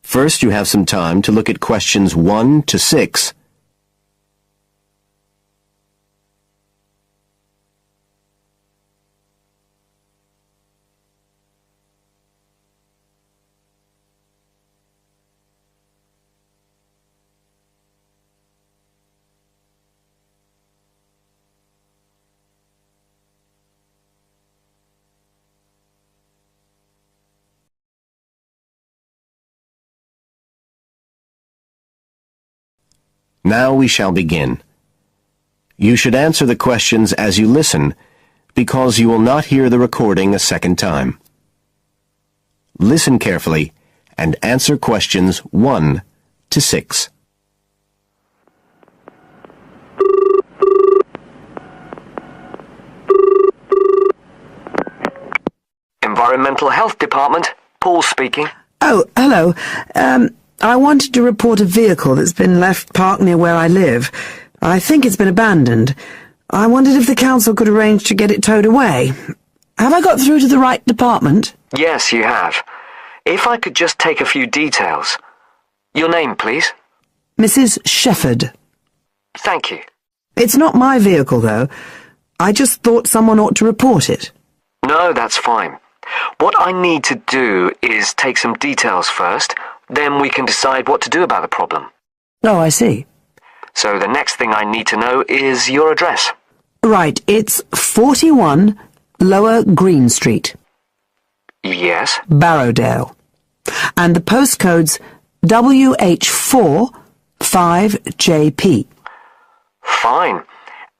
First, you have some time to look at questions 1 to 6. Now we shall begin. You should answer the questions as you listen, because you will not hear the recording a second time. Listen carefully and answer questions 1 to 6. Environmental Health Department, Paul speaking. Oh, hello. I wanted to report a vehicle that's been left parked near where I live. I think it's been abandoned. I wondered if the council could arrange to get it towed away. Have I got through to the right department? Yes, you have. If I could just take a few details. Your name, please? Mrs. Shefford. Thank you. It's not my vehicle, though. I just thought someone ought to report it. No, that's fine. What I need to do is take some details first, then we can decide what to do about the problem. Oh, I see. So the next thing I need to know is your address. Right, it's 41 Lower Green Street. Yes? Borrowdale. And the postcode's WH4 5JP. Fine.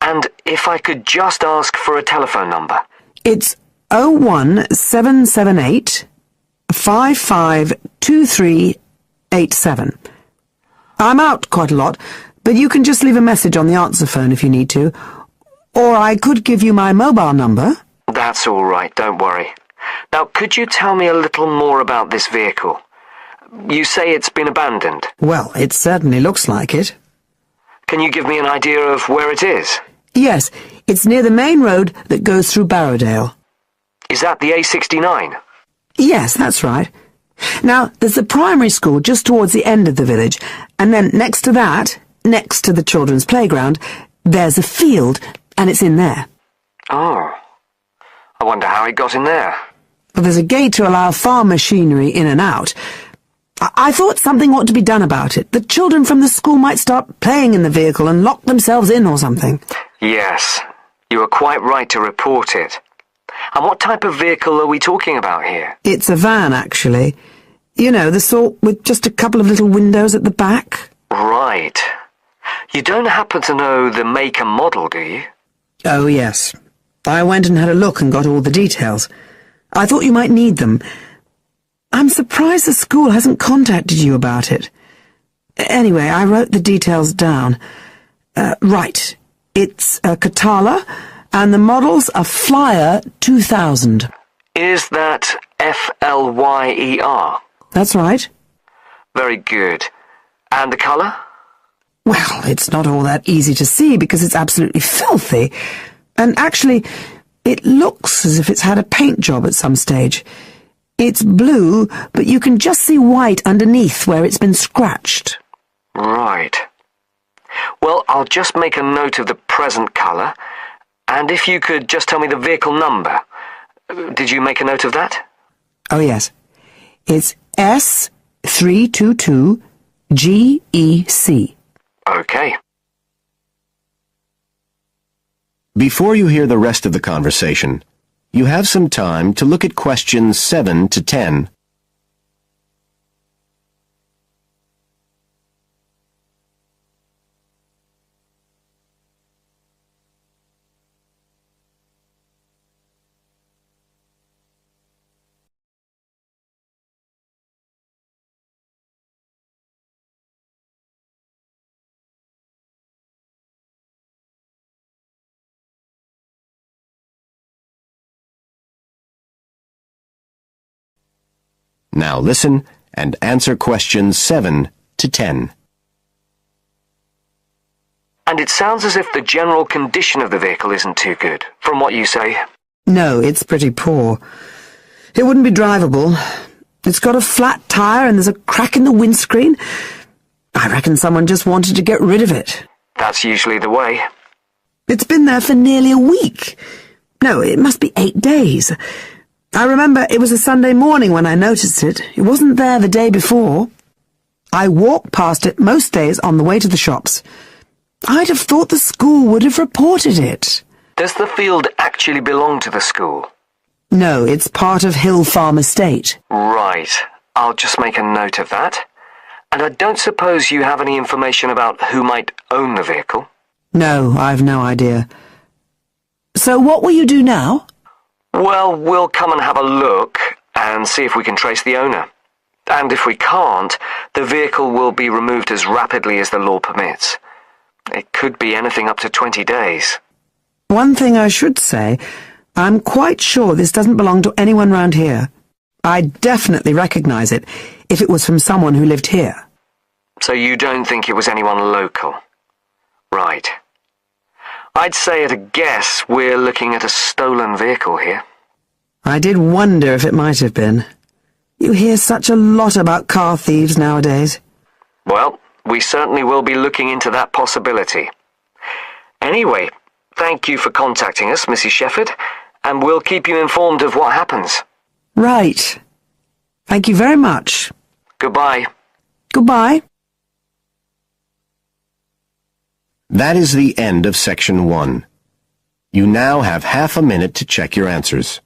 And if I could just ask for a telephone number. It's 01778 552387. I'm out quite a lot, but you can just leave a message on the answer phone if you need to. Or I could give you my mobile number. That's all right, don't worry. Now, could you tell me a little more about this vehicle? You say it's been abandoned. Well, it certainly looks like it. Can you give me an idea of where it is? Yes, it's near the main road that goes through Borrowdale. Is that the A69? Yes, that's right. Now, there's a primary school just towards the end of the village, and then next to that, next to the children's playground, there's a field, and it's in there. Oh. I wonder how it got in there. Well, there's a gate to allow farm machinery in and out. I thought something ought to be done about it. The children from the school might start playing in the vehicle and lock themselves in or something. Yes, you are quite right to report it. And what type of vehicle are we talking about here? It's a van, actually. You know, the sort with just a couple of little windows at the back. Right. You don't happen to know the make and model, do you? Oh, yes. I went and had a look and got all the details. I thought you might need them. I'm surprised the school hasn't contacted you about it. Anyway, I wrote the details down. Right. It's a Catala, and the model's a Flyer 2000. Is that Flyer? That's right. Very good. And the colour? Well, it's not all that easy to see because it's absolutely filthy. And actually, it looks as if it's had a paint job at some stage. It's blue, but you can just see white underneath where it's been scratched. Right. Well, I'll just make a note of the present colour, and if you could just tell me the vehicle number. Did you make a note of that? Oh, yes. It's S322GEC. Okay. Before you hear the rest of the conversation, you have some time to look at questions 7 to 10. Now listen and answer questions 7 to 10. And it sounds as if the general condition of the vehicle isn't too good, from what you say. No, it's pretty poor. It wouldn't be drivable. It's got a flat tire and there's a crack in the windscreen. I reckon someone just wanted to get rid of it. That's usually the way. It's been there for nearly a week. No, it must be 8 days. I remember it was a Sunday morning when I noticed it. It wasn't there the day before. I walk past it most days on the way to the shops. I'd have thought the school would have reported it. Does the field actually belong to the school? No, it's part of Hill Farm Estate. Right. I'll just make a note of that. And I don't suppose you have any information about who might own the vehicle? No, I've no idea. So what will you do now? Well, we'll come and have a look and see if we can trace the owner. And if we can't, the vehicle will be removed as rapidly as the law permits. It could be anything up to 20 days. One thing I should say, I'm quite sure this doesn't belong to anyone round here. I'd definitely recognize it if it was from someone who lived here. So you don't think it was anyone local? Right. I'd say at a guess we're looking at a stolen vehicle here. I did wonder if it might have been. You hear such a lot about car thieves nowadays. Well, we certainly will be looking into that possibility. Anyway, thank you for contacting us, Mrs. Shefford, and we'll keep you informed of what happens. Right. Thank you very much. Goodbye. Goodbye. That is the end of Section 1. You now have half a minute to check your answers.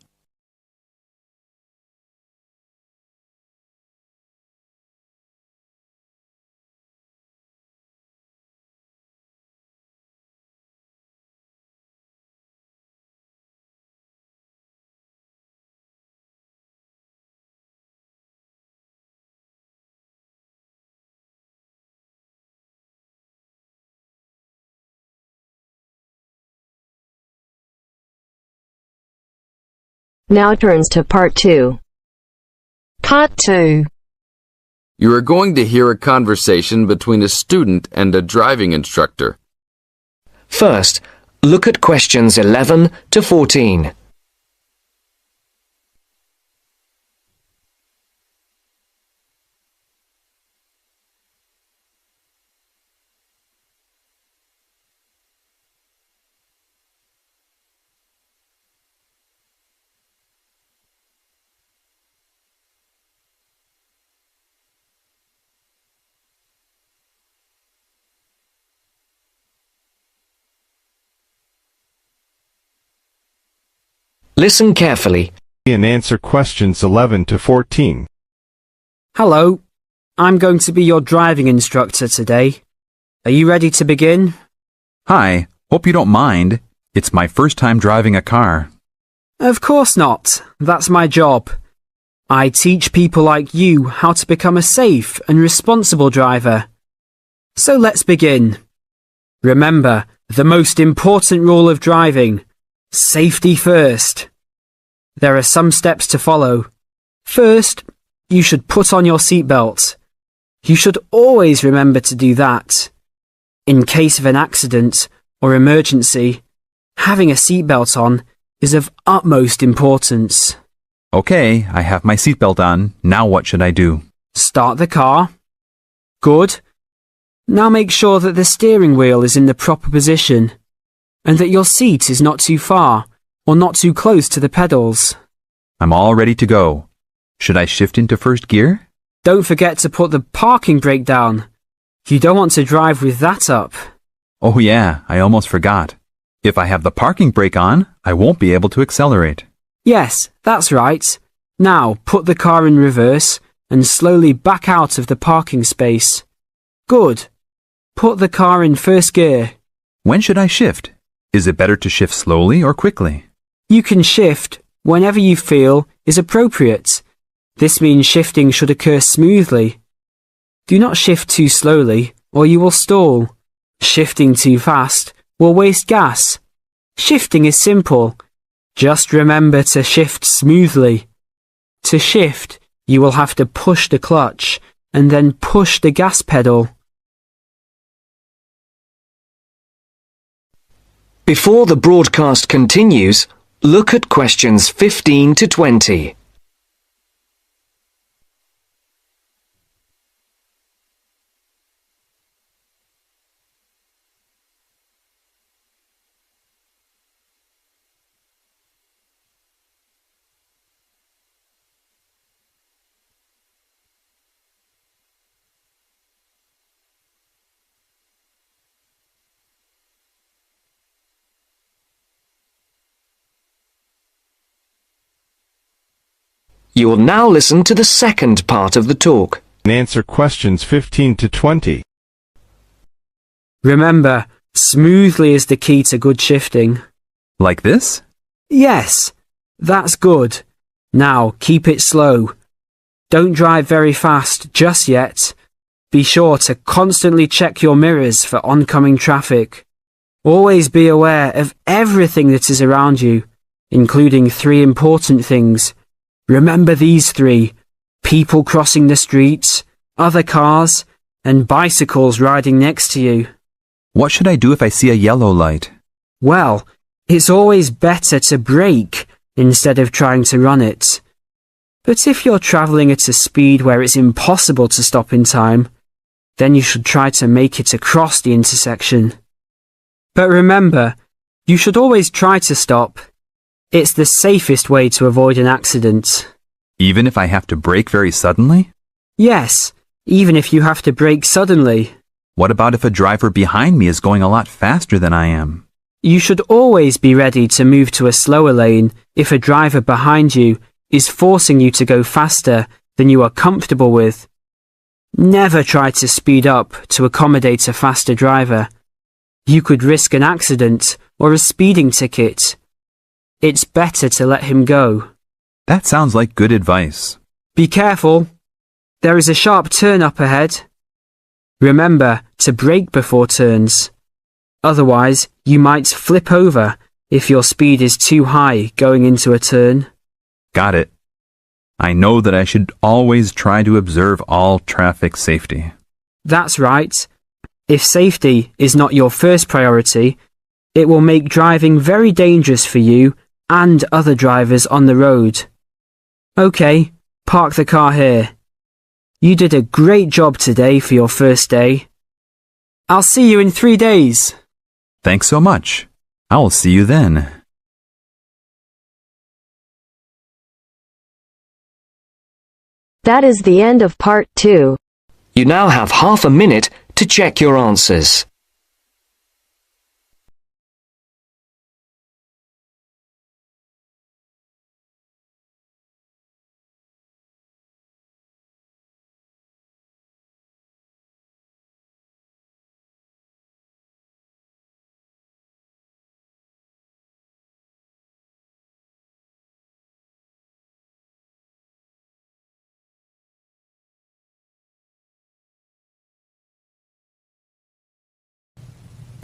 Now turns to Part 2. Part 2. You are going to hear a conversation between a student and a driving instructor. First, look at questions 11 to 14. Listen carefully. And answer questions 11 to 14. Hello, I'm going to be your driving instructor today. Are you ready to begin? Hi, hope you don't mind. It's my first time driving a car. Of course not. That's my job. I teach people like you how to become a safe and responsible driver. So let's begin. Remember, the most important rule of driving: safety first. There are some steps to follow. First, you should put on your seatbelt. You should always remember to do that. In case of an accident or emergency, having a seatbelt on is of utmost importance. Okay, I have my seatbelt on. Now what should I do? Start the car. Good. Now make sure that the steering wheel is in the proper position and that your seat is not too far or not too close to the pedals. I'm all ready to go. Should I shift into first gear? Don't forget to put the parking brake down. You don't want to drive with that up. Oh yeah, I almost forgot. If I have the parking brake on, I won't be able to accelerate. Yes, that's right. Now put the car in reverse and slowly back out of the parking space. Good. Put the car in first gear. When should I shift? Is it better to shift slowly or quickly? You can shift whenever you feel is appropriate. This means shifting should occur smoothly. Do not shift too slowly or you will stall. Shifting too fast will waste gas. Shifting is simple. Just remember to shift smoothly. To shift, you will have to push the clutch and then push the gas pedal. Before the broadcast continues, look at questions 15 to 20. You will now listen to the second part of the talk. And answer questions 15 to 20. Remember, smoothly is the key to good shifting. Like this? Yes, that's good. Now, keep it slow. Don't drive very fast just yet. Be sure to constantly check your mirrors for oncoming traffic. Always be aware of everything that is around you, including 3 important things. Remember these 3: people crossing the streets, other cars, and bicycles riding next to you. What should I do if I see a yellow light? Well, it's always better to brake instead of trying to run it. But if you're travelling at a speed where it's impossible to stop in time, then you should try to make it across the intersection. But remember, you should always try to stop. It's the safest way to avoid an accident. Even if I have to brake very suddenly? Yes, even if you have to brake suddenly. What about if a driver behind me is going a lot faster than I am? You should always be ready to move to a slower lane if a driver behind you is forcing you to go faster than you are comfortable with. Never try to speed up to accommodate a faster driver. You could risk an accident or a speeding ticket. It's better to let him go. That sounds like good advice. Be careful. There is a sharp turn up ahead. Remember to brake before turns. Otherwise, you might flip over if your speed is too high going into a turn. Got it. I know that I should always try to observe all traffic safety. That's right. If safety is not your first priority, it will make driving very dangerous for you and other drivers on the road. Okay, park the car here. You did a great job today for your first day. I'll see you in 3 days. Thanks so much. I will see you then. That is the end of part 2. You now have half a minute to check your answers.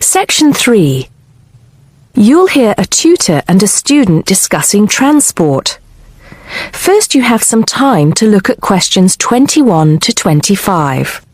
Section 3. You'll hear a tutor and a student discussing transport. First, you have some time to look at questions 21 to 25.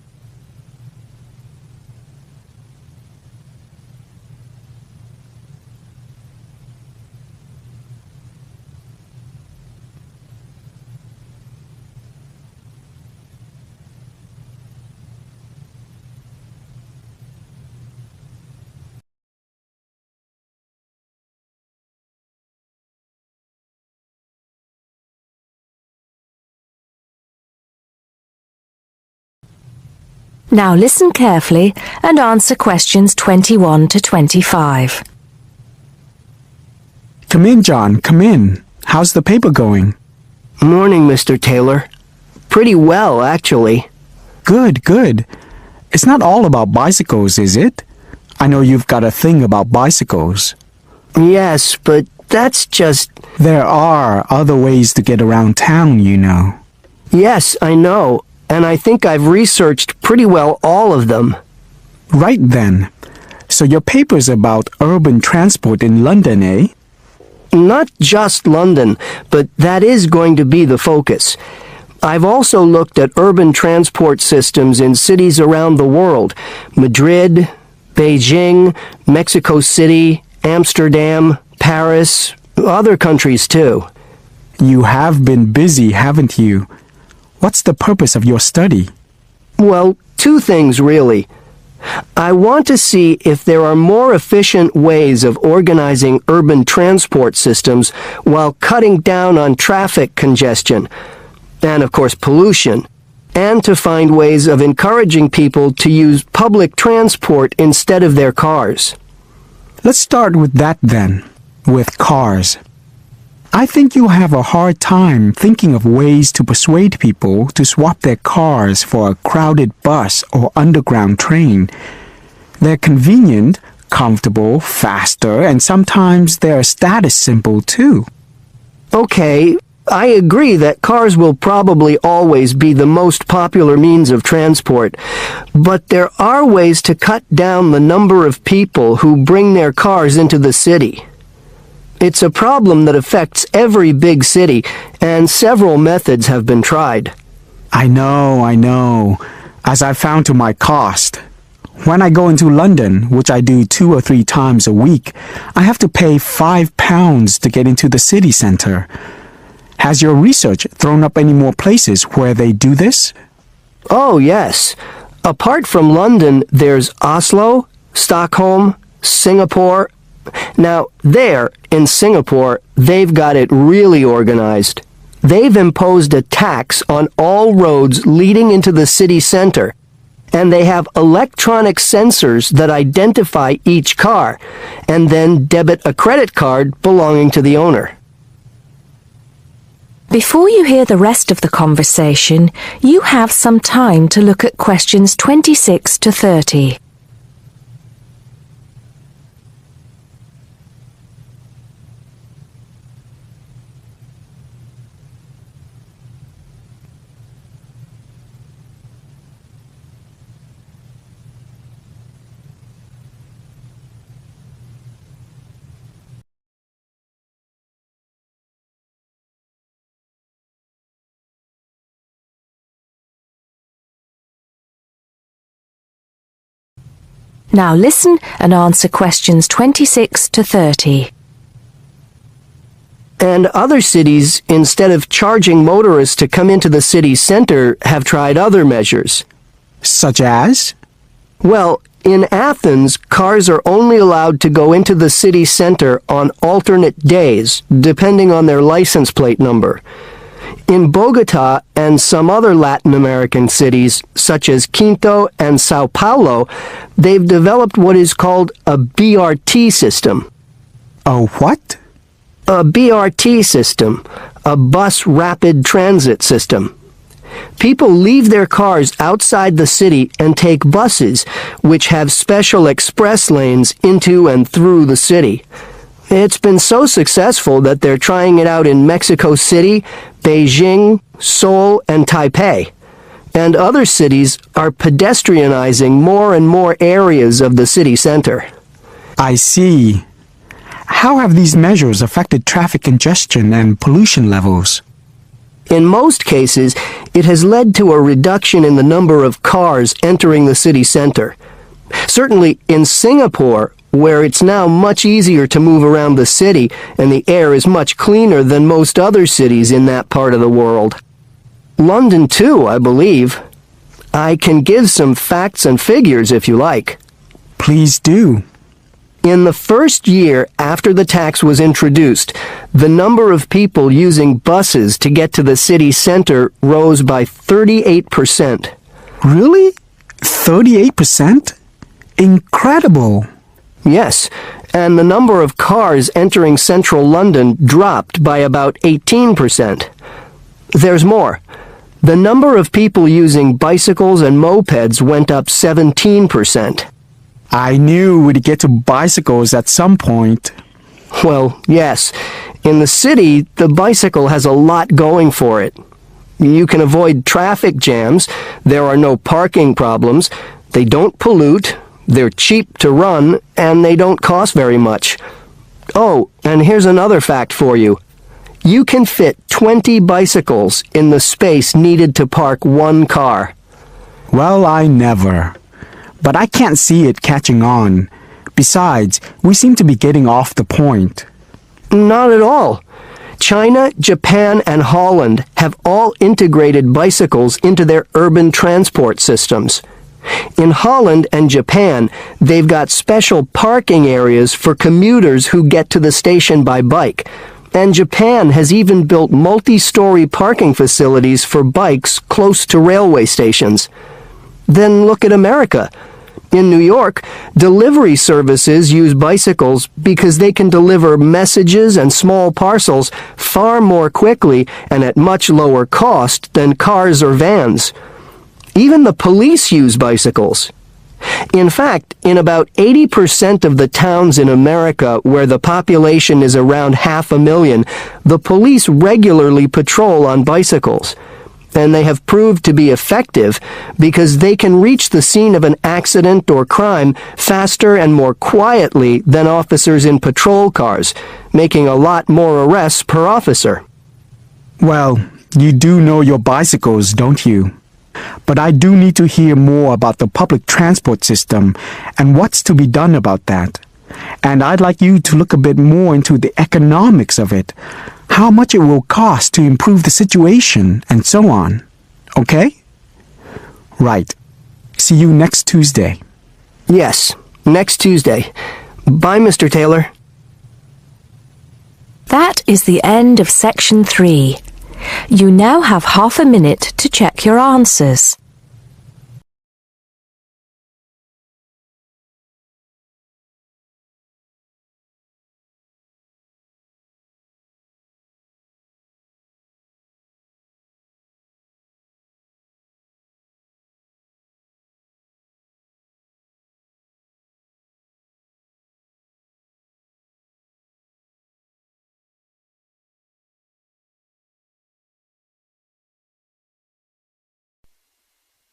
Now listen carefully and answer questions 21 to 25. Come in, John, come in. How's the paper going? Morning, Mr. Taylor. Pretty well, actually. Good, good. It's not all about bicycles, is it? I know you've got a thing about bicycles. Yes, but that's just... There are other ways to get around town, you know. Yes, I know. And I think I've researched pretty well all of them. Right then. So your paper's about urban transport in London, eh? Not just London, but that is going to be the focus. I've also looked at urban transport systems in cities around the world. Madrid, Beijing, Mexico City, Amsterdam, Paris, other countries too. You have been busy, haven't you? What's the purpose of your study? Well, 2 things really. I want to see if there are more efficient ways of organizing urban transport systems while cutting down on traffic congestion, and of course pollution, and to find ways of encouraging people to use public transport instead of their cars. Let's start with that then, with cars. I think you'll have a hard time thinking of ways to persuade people to swap their cars for a crowded bus or underground train. They're convenient, comfortable, faster, and sometimes they're a status symbol too. Okay, I agree that cars will probably always be the most popular means of transport, but there are ways to cut down the number of people who bring their cars into the city. It's a problem that affects every big city, and several methods have been tried. I know. As I've found to my cost. When I go into London, which I do 2 or 3 times a week, I have to pay £5 to get into the city centre. Has your research thrown up any more places where they do this? Oh, yes. Apart from London, there's Oslo, Stockholm, Singapore. Now, there, in Singapore, they've got it really organized. They've imposed a tax on all roads leading into the city center, and they have electronic sensors that identify each car, and then debit a credit card belonging to the owner. Before you hear the rest of the conversation, you have some time to look at questions 26 to 30. Now listen and answer questions 26 to 30. And other cities, instead of charging motorists to come into the city center, have tried other measures. Such as? Well, in Athens, cars are only allowed to go into the city center on alternate days, depending on their license plate number. In Bogota and some other Latin American cities, such as Quito and Sao Paulo, they've developed what is called a BRT system. A what? A BRT system, a bus rapid transit system. People leave their cars outside the city and take buses, which have special express lanes into and through the city. It's been so successful that they're trying it out in Mexico City, Beijing, Seoul, and Taipei. And other cities are pedestrianizing more and more areas of the city center. I see. How have these measures affected traffic congestion and pollution levels? In most cases, it has led to a reduction in the number of cars entering the city center. Certainly in Singapore, where it's now much easier to move around the city and the air is much cleaner than most other cities in that part of the world. London too, I believe. I can give some facts and figures if you like. Please do. In the first year after the tax was introduced, the number of people using buses to get to the city center rose by 38%. Really? 38%? Incredible! Yes, and the number of cars entering central London dropped by about 18%. There's more. The number of people using bicycles and mopeds went up 17%. I knew we'd get to bicycles at some point. Well, yes. In the city, the bicycle has a lot going for it. You can avoid traffic jams, there are no parking problems, they don't pollute, they're cheap to run, and they don't cost very much. Oh, and here's another fact for you. You can fit 20 bicycles in the space needed to park one car. Well, I never. But I can't see it catching on. Besides, we seem to be getting off the point. Not at all. China, Japan, and Holland have all integrated bicycles into their urban transport systems. In Holland and Japan, they've got special parking areas for commuters who get to the station by bike. And Japan has even built multi-story parking facilities for bikes close to railway stations. Then look at America. In New York, delivery services use bicycles because they can deliver messages and small parcels far more quickly and at much lower cost than cars or vans. Even the police use bicycles. In fact, in about 80% of the towns in America where the population is around 500,000, the police regularly patrol on bicycles. And they have proved to be effective because they can reach the scene of an accident or crime faster and more quietly than officers in patrol cars, making a lot more arrests per officer. Well, you do know your bicycles, don't you? But I do need to hear more about the public transport system and what's to be done about that. And I'd like you to look a bit more into the economics of it, how much it will cost to improve the situation, and so on. Okay? Right. See you next Tuesday. Yes, next Tuesday. Bye, Mr. Taylor. That is the end of section 3. You now have half a minute to check your answers.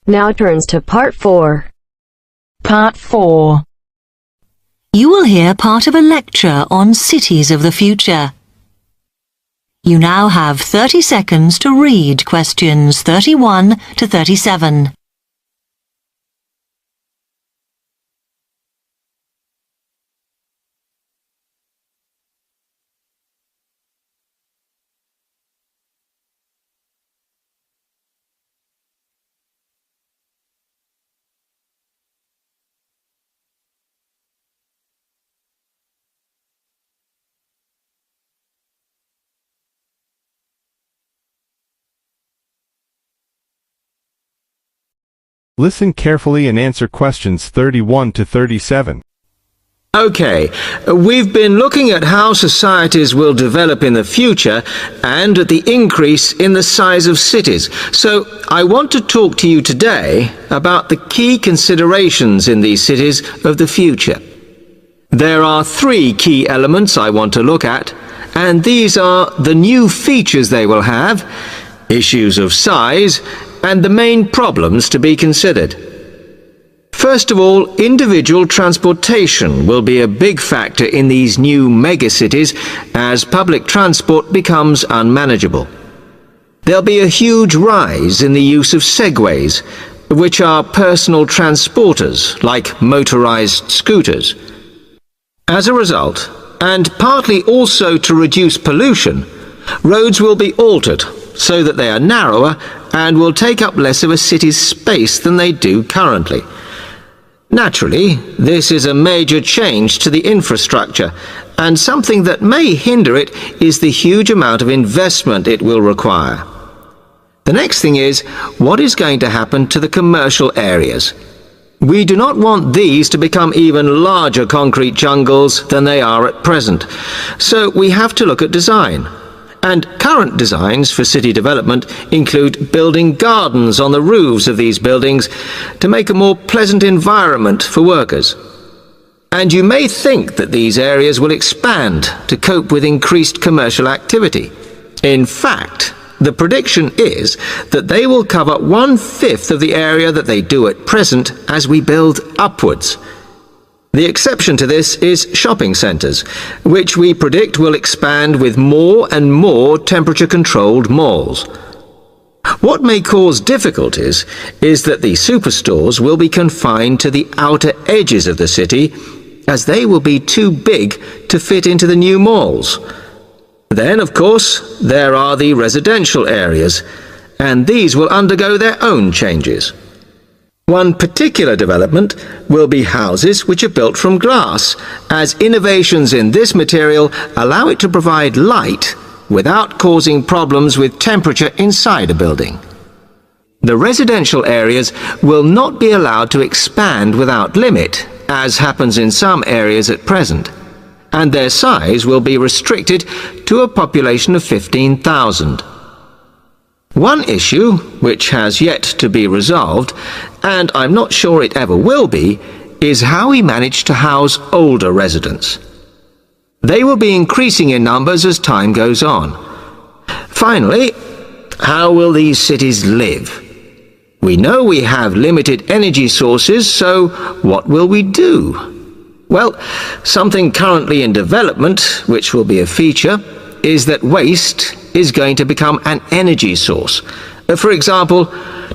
Now turns to Part 4. Part 4. You will hear part of a lecture on cities of the future. You now have 30 seconds to read questions 31 to 37. Listen carefully and answer questions 31 to 37. Okay, we've been looking at how societies will develop in the future and at the increase in the size of cities. So I want to talk to you today about the key considerations in these cities of the future. There are 3 key elements I want to look at, and these are the new features they will have, issues of size, and the main problems to be considered. First of all, individual transportation will be a big factor in these new megacities as public transport becomes unmanageable. There'll be a huge rise in the use of segways, which are personal transporters like motorized scooters. As a result, and partly also to reduce pollution, roads will be altered so that they are narrower and will take up less of a city's space than they do currently. Naturally, this is a major change to the infrastructure, and something that may hinder it is the huge amount of investment it will require. The next thing is, what is going to happen to the commercial areas? We do not want these to become even larger concrete jungles than they are at present, so we have to look at design. And current designs for city development include building gardens on the roofs of these buildings to make a more pleasant environment for workers. And you may think that these areas will expand to cope with increased commercial activity. In fact, the prediction is that they will cover 1/5 of the area that they do at present as we build upwards. The exception to this is shopping centres, which we predict will expand with more and more temperature-controlled malls. What may cause difficulties is that the superstores will be confined to the outer edges of the city, as they will be too big to fit into the new malls. Then, of course, there are the residential areas, and these will undergo their own changes. One particular development will be houses which are built from glass, as innovations in this material allow it to provide light without causing problems with temperature inside a building. The residential areas will not be allowed to expand without limit, as happens in some areas at present, and their size will be restricted to a population of 15,000. One issue, which has yet to be resolved, and I'm not sure it ever will be, is how we manage to house older residents. They will be increasing in numbers as time goes on. Finally, how will these cities live? We know we have limited energy sources, so what will we do? Well, something currently in development, which will be a feature, is that waste is going to become an energy source. For example,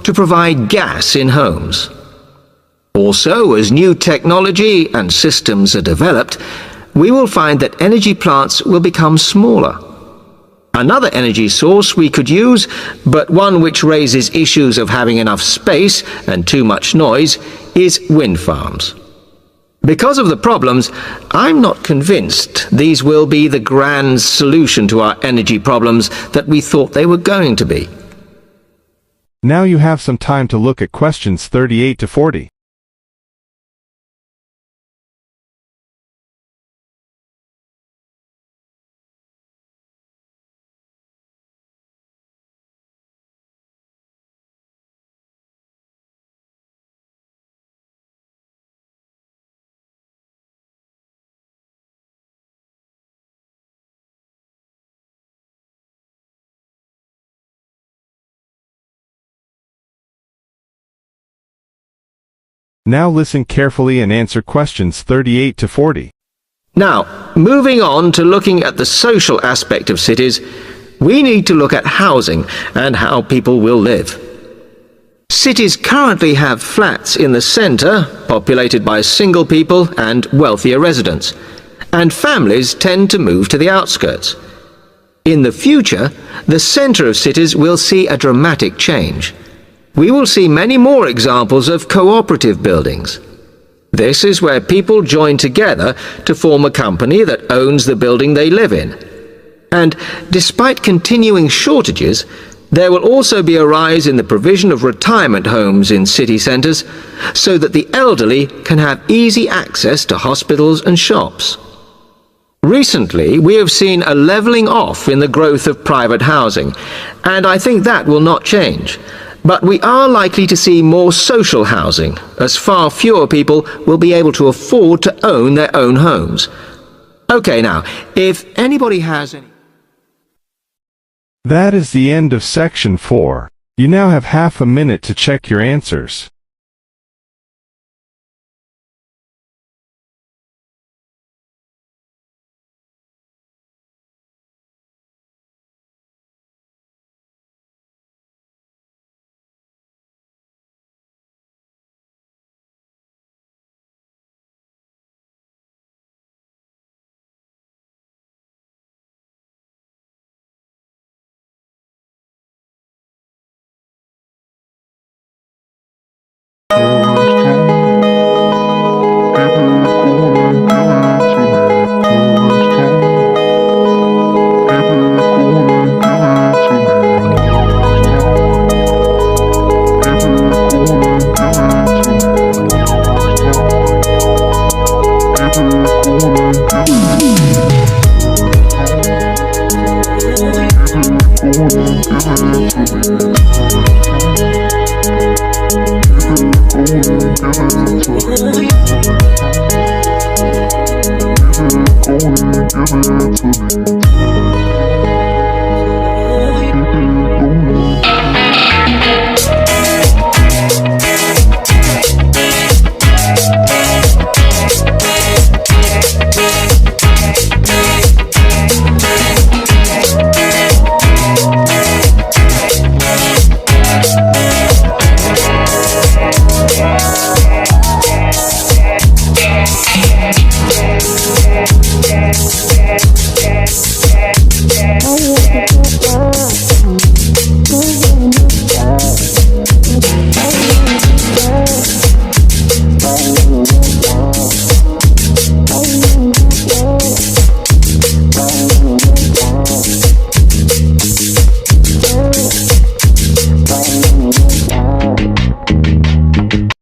to provide gas in homes. Also, as new technology and systems are developed, we will find that energy plants will become smaller. Another energy source we could use, but one which raises issues of having enough space and too much noise, is wind farms. Because of the problems, I'm not convinced these will be the grand solution to our energy problems that we thought they were going to be. Now you have some time to look at questions 38 to 40. Now listen carefully and answer questions 38 to 40. Now, moving on to looking at the social aspect of cities, we need to look at housing and how people will live. Cities currently have flats in the centre, populated by single people and wealthier residents, and families tend to move to the outskirts. In the future, the centre of cities will see a dramatic change. We will see many more examples of cooperative buildings. This is where people join together to form a company that owns the building they live in. And despite continuing shortages, there will also be a rise in the provision of retirement homes in city centres, so that the elderly can have easy access to hospitals and shops. Recently, we have seen a levelling off in the growth of private housing, and I think that will not change. But we are likely to see more social housing, as far fewer people will be able to afford to own their own homes. Okay, now, if anybody has any... That is the end of section 4. You now have half a minute to check your answers. Give it to me.